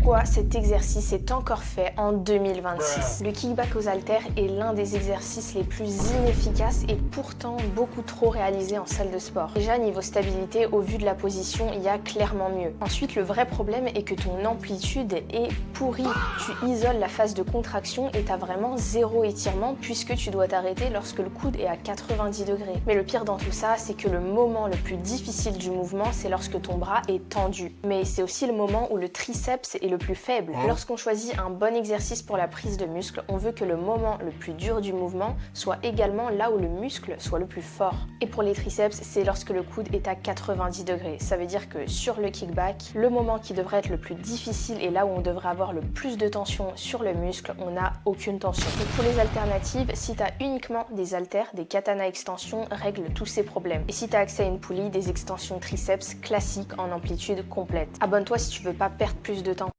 pourquoi cet exercice est encore fait en 2026. Le kickback aux haltères est l'un des exercices les plus inefficaces et pourtant beaucoup trop réalisé en salle de sport. Déjà niveau stabilité, au vu de la position, il y a clairement mieux. Ensuite, le vrai problème est que ton amplitude est pourrie. Tu isoles la phase de contraction et t'as vraiment zéro étirement puisque tu dois t'arrêter lorsque le coude est à 90 degrés. Mais le pire dans tout ça, c'est que le moment le plus difficile du mouvement, c'est lorsque ton bras est tendu. Mais c'est aussi le moment où le triceps est le plus faible. Lorsqu'on choisit un bon exercice pour la prise de muscle, on veut que le moment le plus dur du mouvement soit également là où le muscle soit le plus fort. Et pour les triceps, c'est lorsque le coude est à 90 degrés. Ça veut dire que sur le kickback, le moment qui devrait être le plus difficile et là où on devrait avoir le plus de tension sur le muscle, on n'a aucune tension. Et pour les alternatives, si tu as uniquement des haltères, des katana extensions règlent tous ces problèmes. Et si tu as accès à une poulie, des extensions triceps classiques en amplitude complète. Abonne-toi si tu veux pas perdre plus de temps.